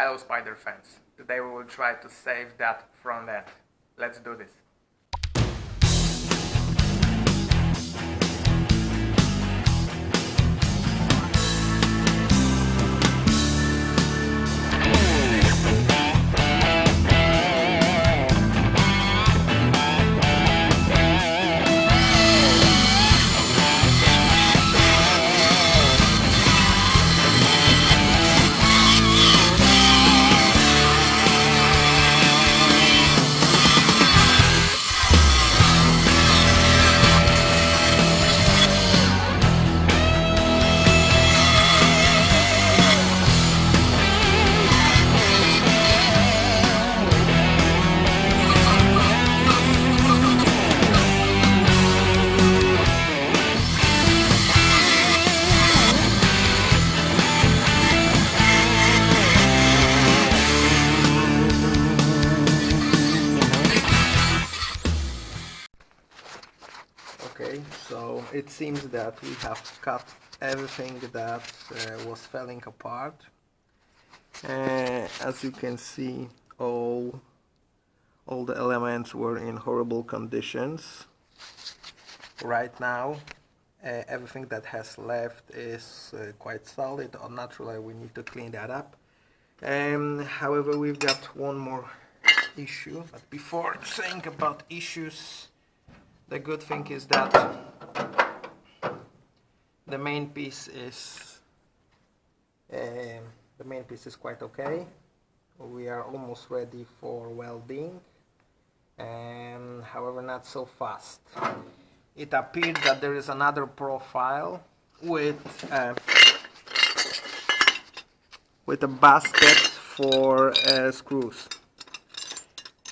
Hello Spider fans, today we will try to save that front end. Let's do this. Okay, so it seems that we have cut everything that was falling apart. As you can see, all the elements were in horrible conditions. Right now, everything that has left is quite solid, or naturally we need to clean that up. However, we've got one more issue, but before saying about issues, the good thing is that the main piece is quite okay. We are almost ready for welding, however not so fast. It appeared that there is another profile with a basket for screws.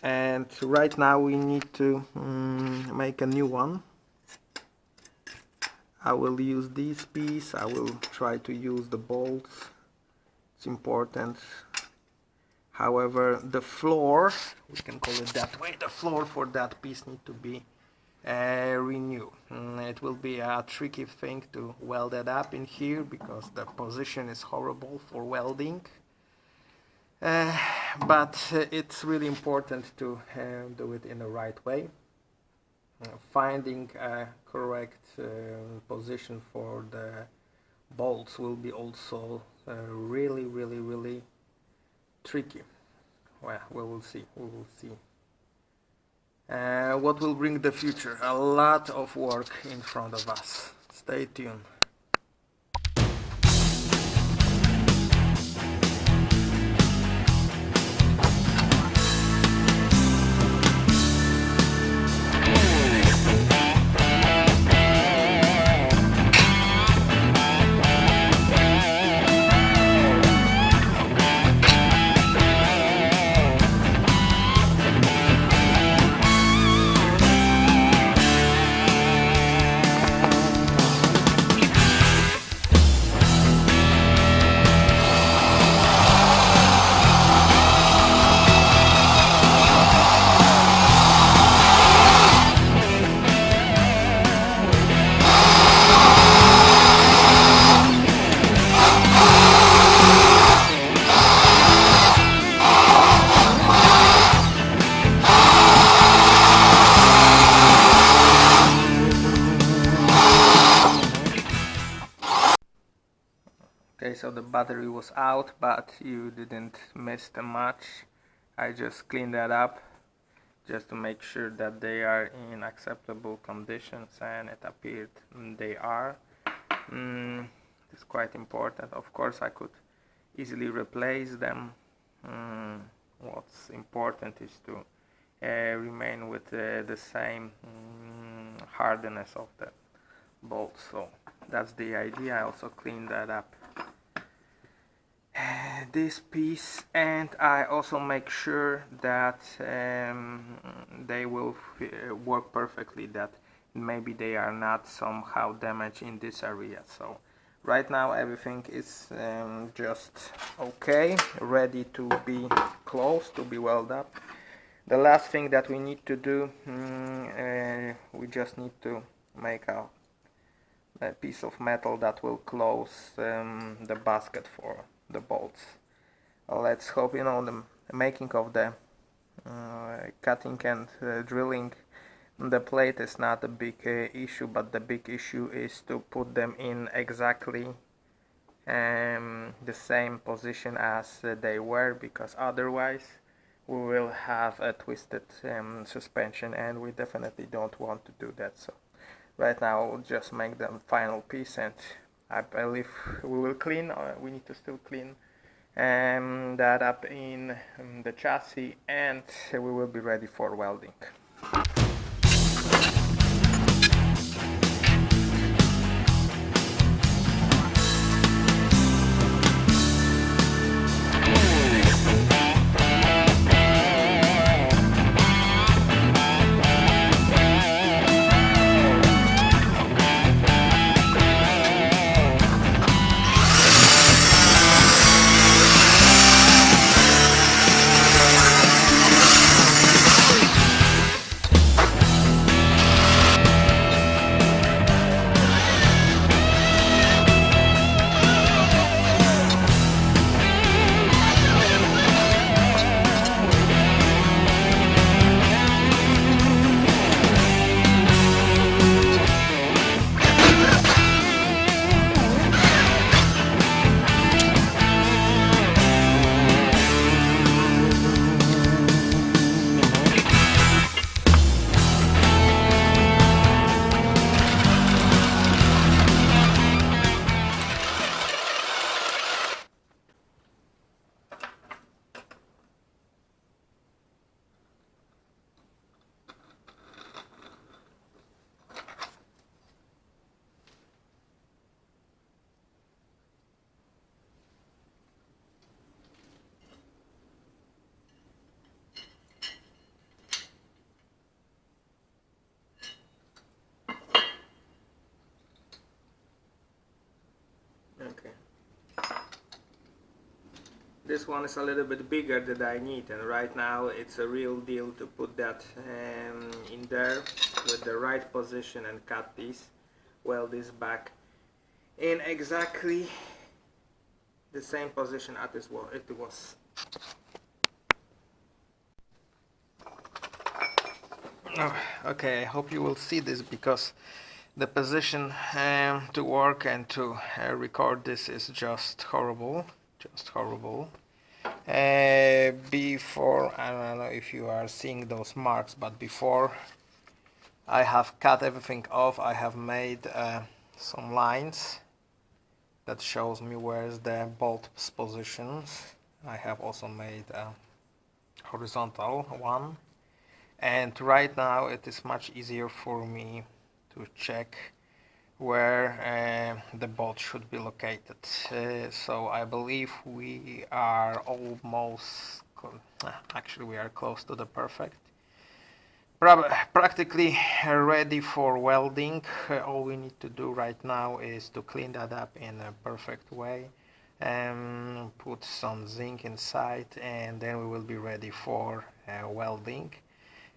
And right now we need to make a new one. I will use this piece. I will try to use the bolts. It's important. However, the floor, we can call it that way, the floor for that piece need to be renewed. It will be a tricky thing to weld it up in here because the position is horrible for welding. But it's really important to do it in the right way. Finding a correct position for the bolts will be also really tricky. Well, we will see. What will bring the future? A lot of work in front of us. Stay tuned. Okay, so the battery was out, but you didn't miss much. I just cleaned that up just to make sure that they are in acceptable conditions, and it appeared they are. It's quite important. Of course, I could easily replace them. What's important is to remain with the same hardness of the bolt. So that's the idea. I also cleaned that up. This piece, and I also make sure that they will work perfectly, that maybe they are not somehow damaged in this area. So right now everything is just okay, ready to be closed, to be welded up. The last thing that we need to do, we just need to make a piece of metal that will close the basket for the bolts. let's hope, you know, the making of the cutting and drilling the plate is not a big issue, but the big issue is to put them in exactly the same position as they were, because otherwise we will have a twisted suspension, and we definitely don't want to do that. So right now we'll just make the final piece, and I believe we will clean, we need to still clean that up in the chassis, and we will be ready for welding. Okay. This one is a little bit bigger than I need, and right now it's a real deal to put that in there with the right position and cut this, weld this back in exactly the same position as it was. Oh, okay, I hope you will see this, because the position to work and to record this is just horrible. Just horrible. Before, I don't know if you are seeing those marks, but before I have cut everything off, I have made some lines that shows me where's the bolt positions. I have also made a horizontal one, and right now it is much easier for me to check where the bolt should be located. So I believe we are almost, actually we are close to the perfect. Practically ready for welding. All we need to do right now is to clean that up in a perfect way and put some zinc inside, and then we will be ready for welding.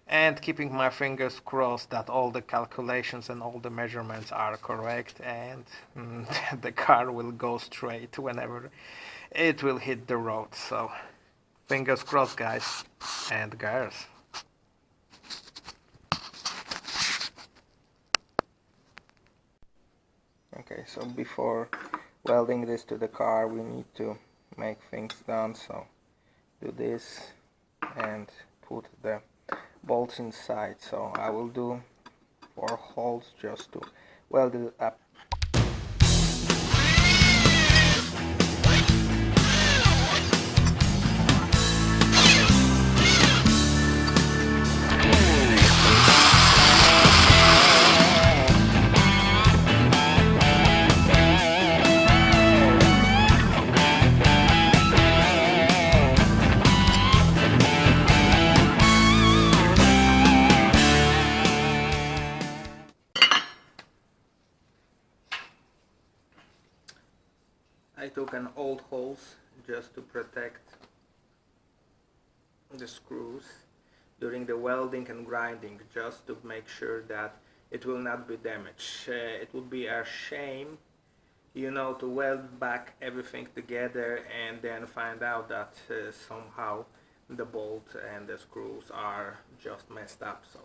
And keeping my fingers crossed that all the calculations and all the measurements are correct, and the car will go straight whenever it will hit the road. So fingers crossed, guys and girls. Okay, so before welding this to the car, we need to make things done. So do this and put the bolts inside. So I will do 4 holes just to weld it up. I took an old hose just to protect the screws during the welding and grinding, just to make sure that it will not be damaged. It would be a shame you know, to weld back everything together and then find out that somehow the bolt and the screws are just messed up. So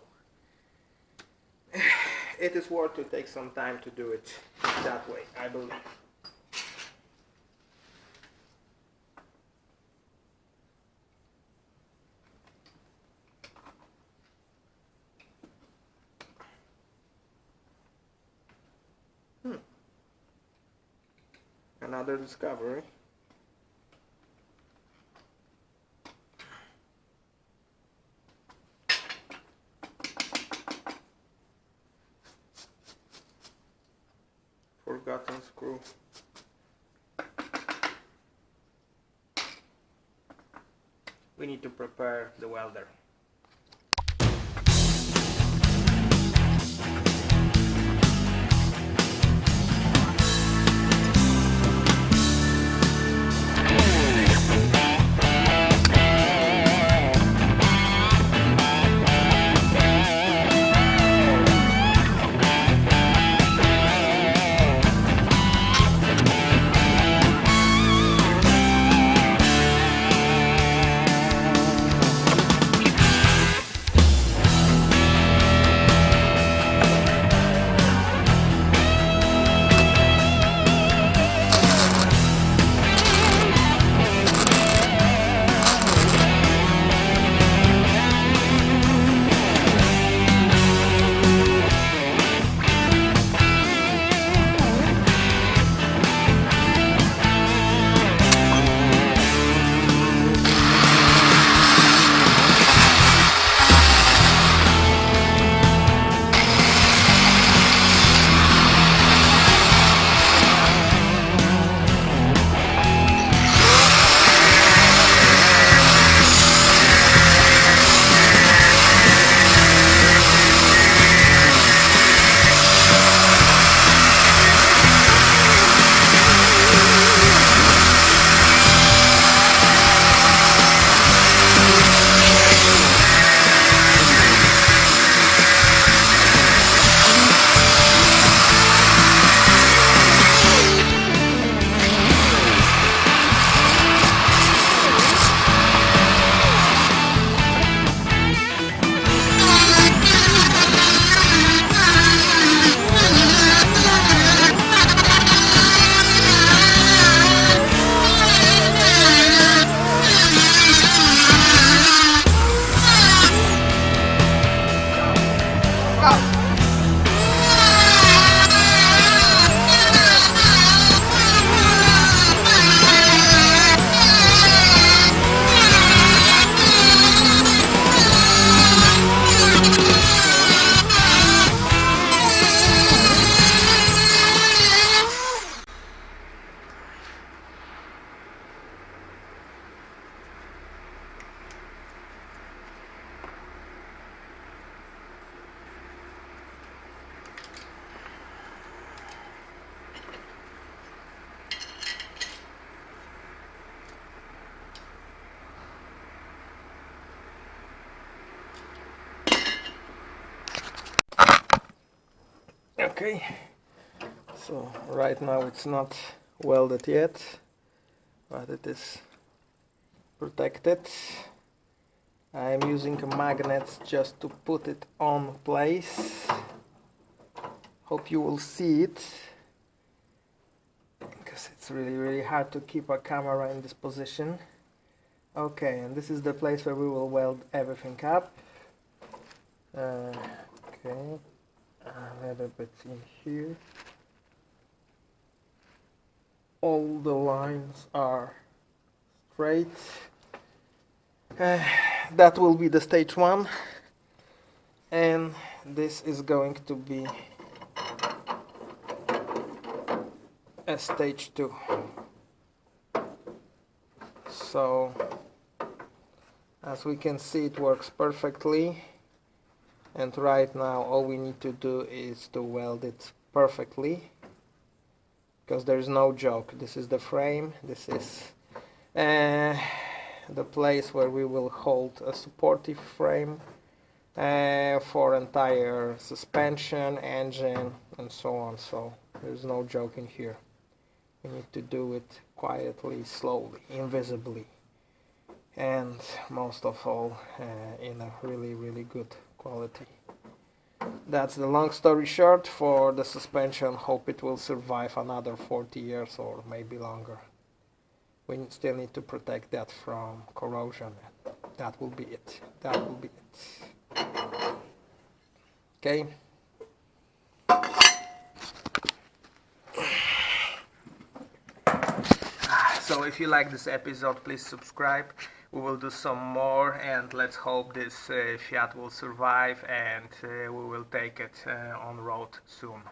it is worth to take some time to do it that way, I believe. Another discovery. Forgotten screw. We need to prepare the welder. Okay, so right now it's not welded yet, but it is protected. I'm using magnets just to put it on place. Hope you will see it, because it's really hard to keep a camera in this position. Okay, and this is the place where we will weld everything up. Okay, a little bit in here. All the lines are straight. That will be the stage 1, and this is going to be a stage 2. So as we can see, it works perfectly, and right now all we need to do is to weld it perfectly, because there's no joke. This is the frame, this is the place where we will hold a supportive frame for entire suspension, engine, and so on. So there's no joke in here. We need to do it quietly, slowly, invisibly, and most of all in a really good quality. That's the long story short for the suspension. Hope it will survive another 40 years or maybe longer. We still need to protect that from corrosion. That will be it. That will be it. Okay. So if you like this episode, please subscribe. We will do some more, and let's hope this Fiat will survive, and we will take it on road soon.